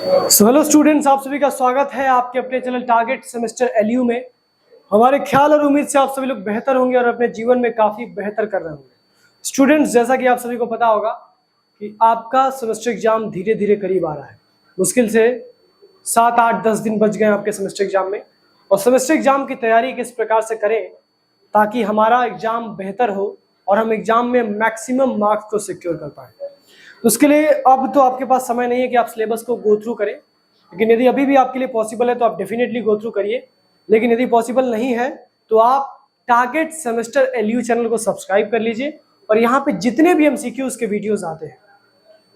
Hello students, आप सभी का स्वागत है आपके अपने चैनल टारगेट सेमेस्टर एलयू में। हमारे ख्याल और उम्मीद से आप सभी लोग बेहतर होंगे और अपने जीवन में काफ़ी बेहतर कर रहे होंगे। स्टूडेंट्स, जैसा कि आप सभी को पता होगा कि आपका सेमेस्टर एग्जाम धीरे धीरे करीब आ रहा है। मुश्किल से 7, 8, 10 दिन बच गए आपके सेमेस्टर एग्जाम में। और सेमेस्टर एग्जाम की तैयारी किस प्रकार से करें ताकि हमारा एग्जाम बेहतर हो और हम एग्जाम में मैक्सिमम मार्क्स को सिक्योर कर पाएँ। तो उसके लिए अब तो आपके पास समय नहीं है कि आप सिलेबस को गो थ्रू करें, लेकिन यदि अभी भी आपके लिए पॉसिबल है तो आप डेफिनेटली गो थ्रू करिए। लेकिन यदि पॉसिबल नहीं है तो आप टारगेट सेमेस्टर एलयू चैनल को सब्सक्राइब कर लीजिए और यहाँ पे जितने भी एमसीक्यूज के वीडियोस आते हैं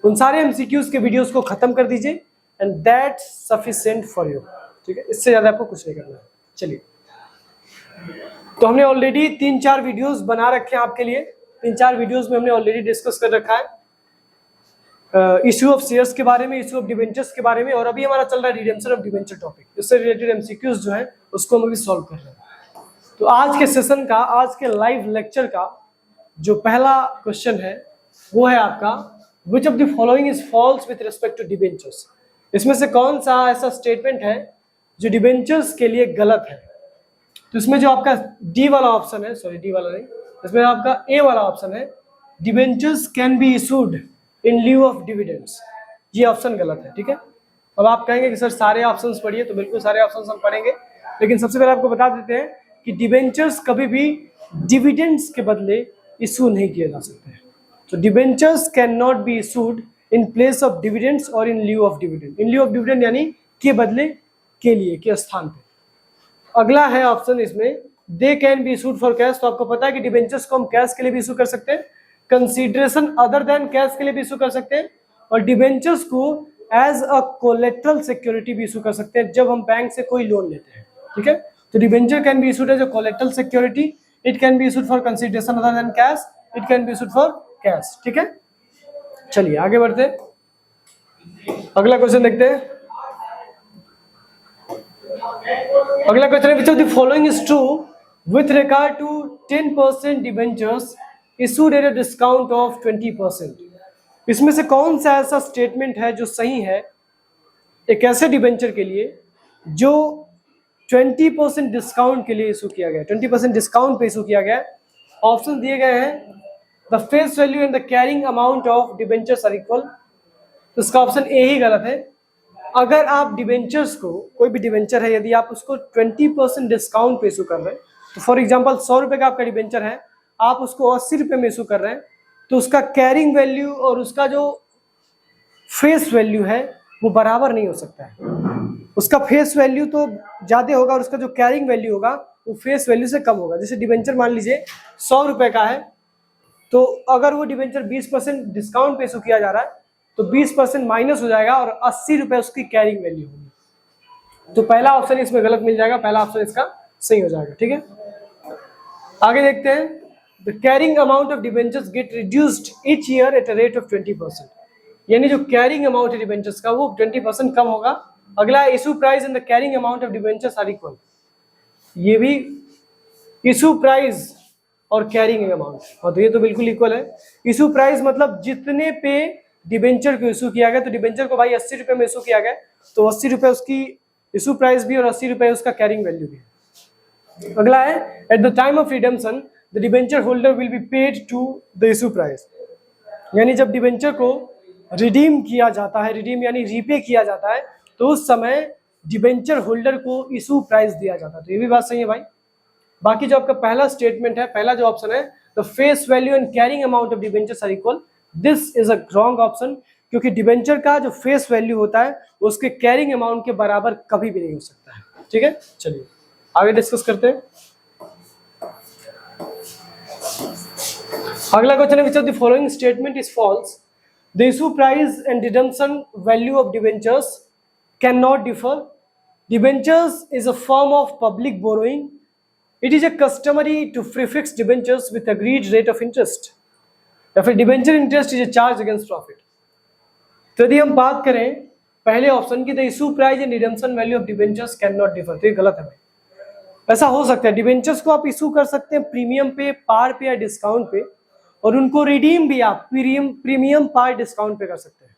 उन सारे एमसीक्यूज के वीडियोस को खत्म कर दीजिए and that's sufficient for you. ठीक है, इससे ज्यादा आपको कुछ नहीं करना है। चलिए, तो हमने ऑलरेडी 3-4 वीडियोस बना रखे हैं आपके लिए। 3-4 वीडियोस में हमने ऑलरेडी डिस्कस कर रखा है इश्यू ऑफ शेयर्स के बारे में, इश्यू ऑफ डिबेंचर्स के बारे में, और अभी हमारा चल रहा है रिडेम्पशन ऑफ डिबेंचर टॉपिक। इससे रिलेटेड एमसीक्यूज जो है उसको हम अभी सॉल्व कर रहे हैं। तो आज के सेशन का, आज के लाइव लेक्चर का जो पहला क्वेश्चन है वो है आपका, which of the following is false with respect to debentures. इसमें से कौन सा ऐसा स्टेटमेंट है जो डिबेंचर्स के लिए गलत है। तो इसमें जो आपका डी वाला ऑप्शन है, सॉरी डी वाला नहीं, इसमें आपका ए वाला ऑप्शन है, debentures can be issued in lieu of dividends, ये ऑप्शन गलत है। ठीक है, अब आप कहेंगे कि सर सारे ऑप्शंस पढ़िए, तो बिल्कुल सारे ऑप्शंस हम पढ़ेंगे, लेकिन सबसे पहले आपको बता देते हैं कि डिबेंचर्स कभी भी डिविडेंड्स के बदले इशू नहीं किए जा सकते हैं। तो debentures can not be issued in place of dividends और in lieu of dividend. In lieu of dividend यानी के बदले, के लिए, के स्थान पे। अगला है ऑप्शन इसमें, they can be issued for cash. तो आपको पता है कि डिबेंचर्स को हम कैश के लिए भी इशू कर सकते हैं, कंसीडरेशन अदर देन कैश के लिए भी इशू कर सकते हैं, और डिबेंचर्स को एज अ कोलेटरल सिक्योरिटी भी इशू कर सकते हैं जब हम बैंक से कोई लोन लेते हैं। ठीक है, तो debenture can be issued as a collateral security, it can be issued for consideration other than cash, it can be issued for cash. ठीक है, चलिए आगे बढ़ते हैं, अगला क्वेश्चन देखते हैं। अगला क्वेश्चन है, which of the following is true with regard to 10% debentures issued at a discount of 20%। इसमें से कौन सा ऐसा स्टेटमेंट है जो सही है एक ऐसे डिबेंचर के लिए जो 20% डिस्काउंट के लिए इशू किया गया, 20% डिस्काउंट पे इशू किया गया। ऑप्शन दिए गए हैं, the face value and the carrying amount of debentures are equal. तो इसका ऑप्शन ए ही गलत है। अगर आप डिबेंचर्स को, कोई भी डिबेंचर है, यदि आप उसको 20% डिस्काउंट पे इशू कर रहे हैं, तो फॉर एग्जाम्पल 100 रुपये का आपका डिबेंचर है, आप उसको 80 रुपये में इशू कर रहे हैं, तो उसका कैरिंग वैल्यू और उसका जो फेस वैल्यू है वो बराबर नहीं हो सकता है। उसका फेस वैल्यू तो ज़्यादा होगा और उसका जो कैरिंग वैल्यू होगा वो फेस वैल्यू से कम होगा। जैसे डिबेंचर मान लीजिए 100 रुपये का है, तो अगर वो डिबेंचर 20% डिस्काउंट पे इशू किया जा रहा है तो 20% माइनस हो जाएगा और 80 रुपये उसकी कैरिंग वैल्यू होगी। तो पहला ऑप्शन इसमें गलत मिल जाएगा, पहला ऑप्शन इसका सही हो जाएगा। ठीक है, आगे देखते हैं। The carrying amount of debentures get reduced each year at a rate of 20%, यानी जो कैरिंग अमाउंट है डिबेंचर्स का वो 20% कम होगा। अगला है, issue price and the carrying amount of debentures are equal. ये भी इशू प्राइस और कैरिंग अमाउंट, और तो ये तो बिल्कुल इक्वल है। इशू प्राइस मतलब जितने पे डिबेंचर को इशू किया गया, तो डिबेंचर को भाई 80 रुपये में इशू किया गया, तो 80 रुपये उसकी इशू प्राइस भी और 80 रुपये उसका कैरिंग वैल्यू भी। अगला है, at the time of redemption the debenture holder will be paid to the issue price, यानी जब डिबेंचर को रिडीम किया जाता है, रिडीम यानी रीपे किया जाता है, तो उस समय डिबेंचर होल्डर को इशू प्राइस दिया जाता है। तो ये भी बात सही है भाई। बाकी जो आपका पहला स्टेटमेंट है, पहला जो ऑप्शन है, the face value and carrying amount of debentures are equal, this is a wrong option, क्योंकि डिबेंचर का जो फेस वैल्यू होता है उसके कैरिंग अमाउंट के बराबर कभी भी नहीं हो सकता है। ठीक है, चलिए आगे डिस्कस करते हैं। अगला क्वेश्चन है, which of the following statement is false. The issue price and redemption value of debentures can not differ. Debentures is a form of public borrowing, it is a customary to prefix debentures with agreed rate of interest, या फिर debenture interest is a charge against profit. तो यदि हम बात करें पहले option की, the issue price and redemption value of debentures can not differ, तो ये गलत है भाई। ऐसा हो सकता है, डिबेंचर्स को आप इशू कर सकते हैं प्रीमियम पे, पार पे या डिस्काउंट पे, और उनको रिडीम भी आप प्रीमियम पार डिस्काउंट पे कर सकते हैं।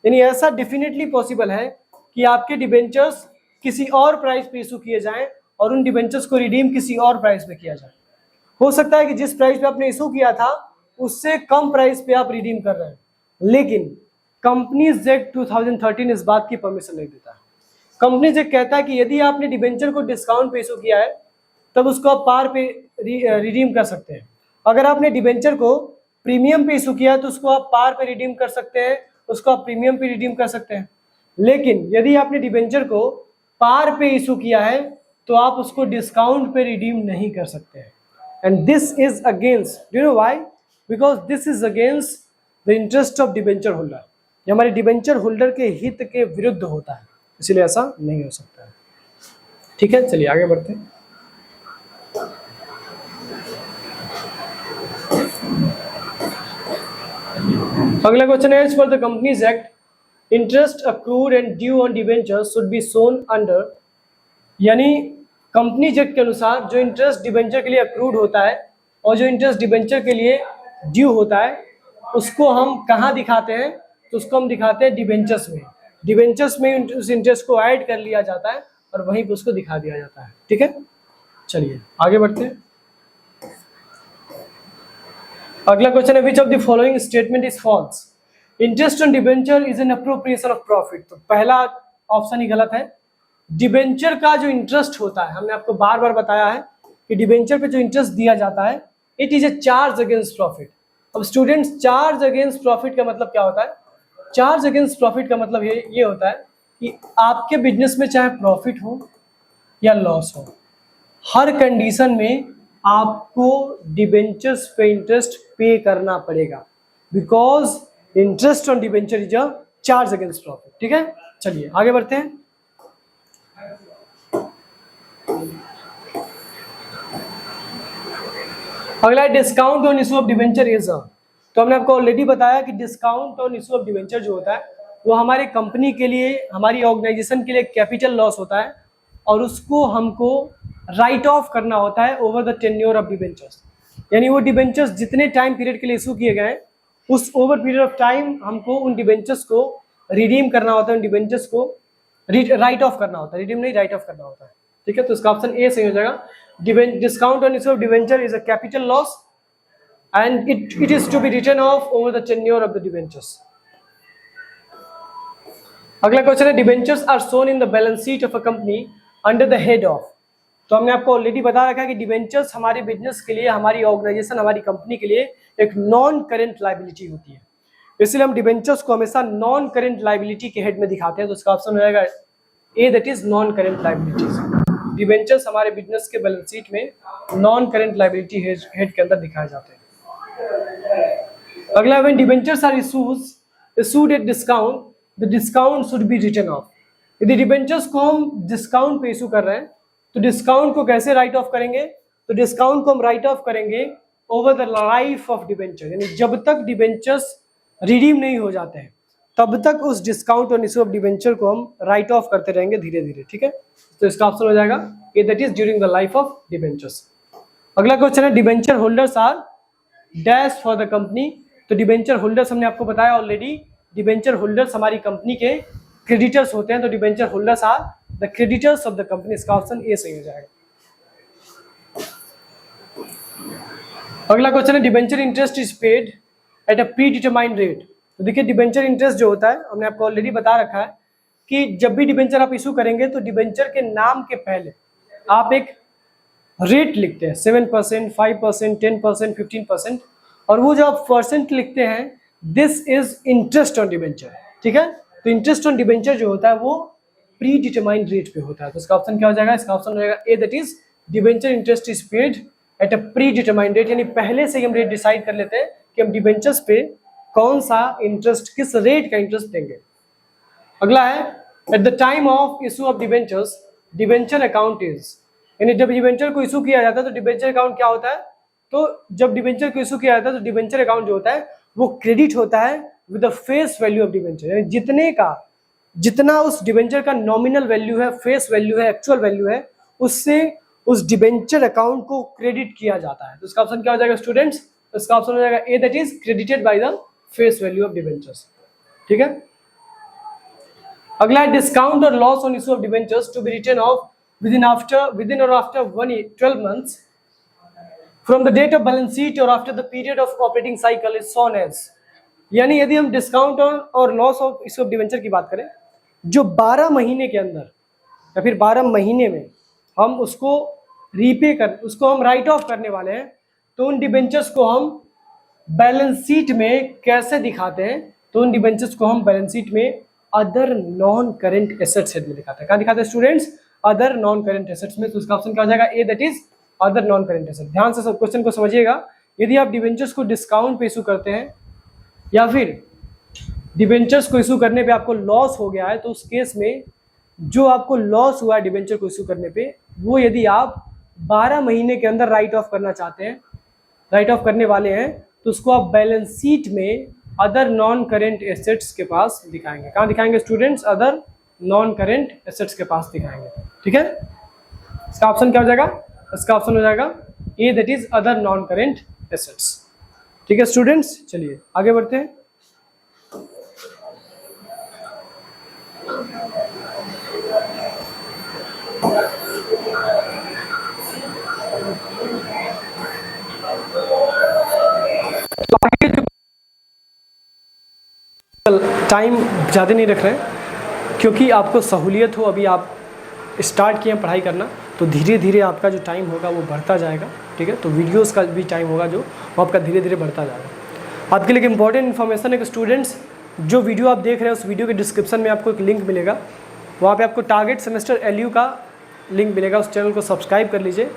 यानी ऐसा डेफिनेटली पॉसिबल है कि आपके डिबेंचर्स किसी और प्राइस पे इशू किए जाएं और उन डिबेंचर्स को रिडीम किसी और प्राइस पे किया जाए। हो सकता है कि जिस प्राइस पे आपने इशू किया था उससे कम प्राइस पे आप रिडीम कर रहे हैं, लेकिन कंपनीज एक्ट 2013 इस बात की परमिशन नहीं देता है। कंपनीज एक्ट कहता है कि यदि आपने डिबेंचर को डिस्काउंट पे इशू किया है तब उसको आप पार पे रिडीम कर सकते हैं। अगर आपने डिबेंचर को प्रीमियम पे इशू किया है तो उसको आप पार पे रिडीम कर सकते हैं, उसको आप प्रीमियम पे रिडीम कर सकते हैं। लेकिन यदि आपने डिबेंचर को पार पे इशू किया है तो आप उसको डिस्काउंट पे रिडीम नहीं कर सकते हैं। And this is against, do you know why? Because this is against the interest of debenture holder. ये हमारे डिबेंचर होल्डर के हित के विरुद्ध होता है, इसलिए ऐसा नहीं हो सकता है। ठीक है, चलिए आगे बढ़ते हैं। अगला क्वेश्चन है, as per the Companies Act interest accrued and due on debentures should be shown under, यानी कंपनीज एक्ट के अनुसार जो इंटरेस्ट डिबेंचर के लिए अक्रूड होता है और जो इंटरेस्ट डिबेंचर के लिए ड्यू होता है उसको हम कहाँ दिखाते हैं? तो उसको हम दिखाते हैं डिबेंचर्स में। डिबेंचर्स में उस इंटरेस्ट को ऐड कर लिया जाता है और वहीं पे उसको दिखा दिया जाता है। ठीक है, चलिए आगे बढ़ते हैं। अगला क्वेश्चन है, which of the following statement is false? Interest on debenture is an appropriation of profit. तो पहला ऑप्शन ही गलत है। डिबेंचर का जो इंटरेस्ट होता है, हमने आपको बार बार बताया है कि डिबेंचर पे जो इंटरेस्ट दिया जाता है it is a charge against profit. अब स्टूडेंट्स, चार्ज अगेंस्ट प्रॉफिट का मतलब क्या होता है? चार्ज अगेंस्ट प्रॉफिट का मतलब ये होता है कि आपके बिजनेस में चाहे प्रॉफिट हो या लॉस हो, हर कंडीशन में आपको डिबेंचर्स पे इंटरेस्ट पे करना पड़ेगा, because interest on debenture is a charge against profit. ठीक है, चलिए आगे बढ़ते हैं। अगला discount on issue of debenture is a, तो हमने आपको ऑलरेडी बताया कि discount on issue of debenture जो होता है वो हमारे कंपनी के लिए, हमारी ऑर्गेनाइजेशन के लिए कैपिटल लॉस होता है और उसको हमको राइट ऑफ करना होता है over the tenure of debentures. यानी वो डिबेंचर्स जितने टाइम पीरियड के लिए इशू किए गए उस ओवर पीरियड ऑफ टाइम हमको उन डिबेंचर्स को रिडीम करना होता है, उन डिबेंचर्स को राइट ऑफ करना होता है, रिडीम नहीं राइट ऑफ करना होता है। ठीक है, तो इसका ऑप्शन ए सही हो जाएगा। Discount on issue of debenture is a capital loss and it is to be written off over the tenure of the debentures. अगला क्वेश्चन है, debentures are shown in the balance sheet of a company under the head of. तो हमने आपको already बता रखा है कि debentures हमारे बिजनेस के लिए, हमारी ऑर्गेनाइजेशन, हमारी कंपनी के लिए एक नॉन करेंट लाइबिलिटी होती है, इसलिए हम डिबेंचर्स को हमेशा नॉन करेंट लाइबिलिटी के हेड में दिखाते हैं। तो इसका ऑप्शन हो जाएगा A, that is non current liabilities. Debentures हमारे बिजनेस के बैलेंस शीट में नॉन करेंट लाइबिलिटी हेड के अंदर दिखाए जाते हैं। अगला, when debentures are issued at discount, the discount should be written off। यदि डिबेंचर्स को हम डिस्काउंट पे इशू कर रहे हैं तो डिस्काउंट को कैसे राइट ऑफ करेंगे? तो डिस्काउंट को हम राइट ऑफ करेंगे over the life of debenture, यानी जब तक डिबेंचर्स रिडीम नहीं हो जाते हैं तब तक उस डिस्काउंट और इशू ऑफ डिबेंचर को हम राइट ऑफ करते रहेंगे धीरे धीरे। ठीक है, तो इसका ऑप्शन हो जाएगा A, that is during the life of debentures. अगला क्वेश्चन है, debenture holders are dash for the company. तो डिबेंचर होल्डर्स हमने आपको बताया ऑलरेडी, डिबेंचर होल्डर्स हमारी कंपनी के क्रेडिटर्स होते हैं, तो debenture holders are the creditors of the company. इसका ऑप्शन ए सही हो जाएगा। अगला क्वेश्चन है, debenture interest is paid at a predetermined rate. तो देखिए, डिबेंचर इंटरेस्ट जो होता है हमने आपको ऑलरेडी बता रखा है कि जब भी डिबेंचर आप इशू करेंगे तो डिबेंचर के नाम के पहले आप एक रेट लिखते हैं, 7%, 5%, 10%, 15%, और वो जो आप परसेंट लिखते हैं this is interest on debenture. ठीक है, तो इंटरेस्ट ऑन डिबेंचर जो होता है वो प्री डिटरमाइंड रेट पे होता है। तो इसका ऑप्शन क्या हो जाएगा? इसका ऑप्शन हो जाएगा A, that is debenture interest is paid at a predetermined rate, यानी पहले से ही हम रेट डिसाइड कर लेते हैं कि हम डिबेंचर्स पे कौन सा इंटरेस्ट, किस रेट का इंटरेस्ट देंगे। अगला है, at the time of issue of debentures debenture account is, यानी जब डिबेंचर को इशू किया जाता है तो डिबेंचर अकाउंट क्या होता है? तो जब डिबेंचर को इशू किया जाता है तो डिबेंचर अकाउंट जो होता है वो क्रेडिट होता है with the face value of debenture, यानी जितना उस डिबेंचर का नॉमिनल वैल्यू है, फेस वैल्यू है, एक्चुअल वैल्यू है, उससे उस डिबेंचर अकाउंट को क्रेडिट किया जाता है। तो इसका ऑप्शन क्या हो जाएगा स्टूडेंट्स? तो इसका ऑप्शन हो जाएगा A, that is credited by the face value of debentures. ठीक है, अगला है डिस्काउंट और loss on issue of debentures to be written off within और after 12 months from the date of balance sheet और after the period of operating cycle is shown as. यानी यदि हम डिस्काउंट और loss of issue of debenture की बात करें, जो 12 महीने के अंदर या फिर 12 महीने में हम उसको उसको हम राइट ऑफ करने वाले हैं, तो उन डिबेंचर्स को हम बैलेंस शीट में कैसे दिखाते हैं? तो उन डिबेंचर्स को हम बैलेंस शीट में other non current assets head में दिखाते हैं। क्या दिखाते हैं students? Other non current assets में। तो इसका ऑप्शन क्या हो जाएगा? A, that is other non current asset. ध्यान से सब क्वेश्चन को समझिएगा। यदि आप डिबेंचर्स को डिस्काउंट पे इशू करते हैं या फिर डिबेंचर्स को इशू करने पे आपको लॉस हो गया है, तो उस केस में जो आपको लॉस हुआ है डिबेंचर को इशू करने पे, वो यदि आप 12 महीने के अंदर राइट ऑफ करना चाहते हैं, राइट ऑफ करने वाले हैं, तो उसको आप बैलेंस शीट में अदर नॉन करेंट एसेट्स के पास दिखाएंगे। कहाँ दिखाएंगे students? Other non current assets के पास दिखाएंगे। ठीक है, इसका ऑप्शन क्या हो जाएगा? इसका ऑप्शन हो जाएगा A, that is other non current assets. ठीक है स्टूडेंट्स, चलिए आगे बढ़ते हैं। टाइम ज़्यादा नहीं रख रहे हैं क्योंकि आपको सहूलियत हो, अभी आप स्टार्ट किए हैं पढ़ाई करना, तो धीरे धीरे आपका जो टाइम होगा वो बढ़ता जाएगा। ठीक है, तो वीडियोस का भी टाइम होगा जो वो आपका धीरे धीरे बढ़ता जाएगा। आपके लिए एक इंपॉर्टेंट इन्फॉर्मेशन है कि स्टूडेंट्स, जो वीडियो आप देख रहे हैं उस वीडियो के डिस्क्रिप्शन में आपको एक लिंक मिलेगा, वहाँ पे आपको टारगेट सेमेस्टर एलयू का लिंक मिलेगा। उस चैनल को सब्सक्राइब कर लीजिए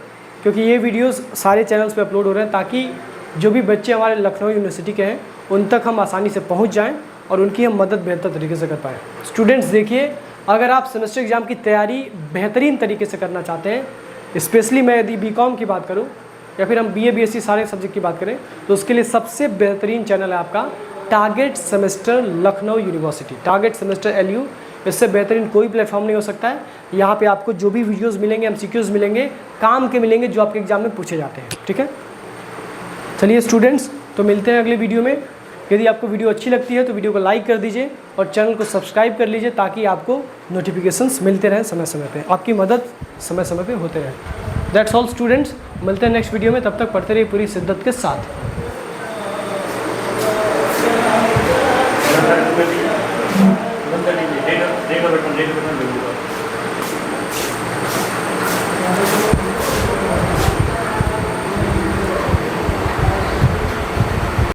क्योंकि ये वीडियोस सारे चैनल्स पे अपलोड हो रहे हैं, ताकि जो भी बच्चे हमारे लखनऊ यूनिवर्सिटी के हैं उन तक हम आसानी से पहुँच जाएँ और उनकी हम मदद बेहतर तरीके से कर पाएँ। स्टूडेंट्स देखिए, अगर आप सेमेस्टर एग्ज़ाम की तैयारी बेहतरीन तरीके से करना चाहते हैं, स्पेशली मैं यदि बीकॉम की बात करूं या फिर हम बीए बीएससी सारे सब्जेक्ट की बात करें, तो उसके लिए सबसे बेहतरीन चैनल है आपका target semester Lucknow university, target semester LU. इससे बेहतरीन कोई प्लेटफॉर्म नहीं हो सकता है। यहाँ पे आपको जो भी वीडियोस मिलेंगे, एमसीक्यूज मिलेंगे, काम के मिलेंगे जो आपके एग्जाम में पूछे जाते हैं। ठीक है, चलिए स्टूडेंट्स, तो मिलते हैं अगले वीडियो में। यदि आपको वीडियो अच्छी लगती है तो वीडियो को लाइक कर दीजिए और चैनल को सब्सक्राइब कर लीजिए, ताकि आपको नोटिफिकेशंस मिलते रहें समय समय पे, आपकी मदद समय समय पे होते रहे। दैट्स ऑल स्टूडेंट्स, मिलते हैं नेक्स्ट वीडियो में। तब तक पढ़ते रहिए पूरी शिद्दत के साथ।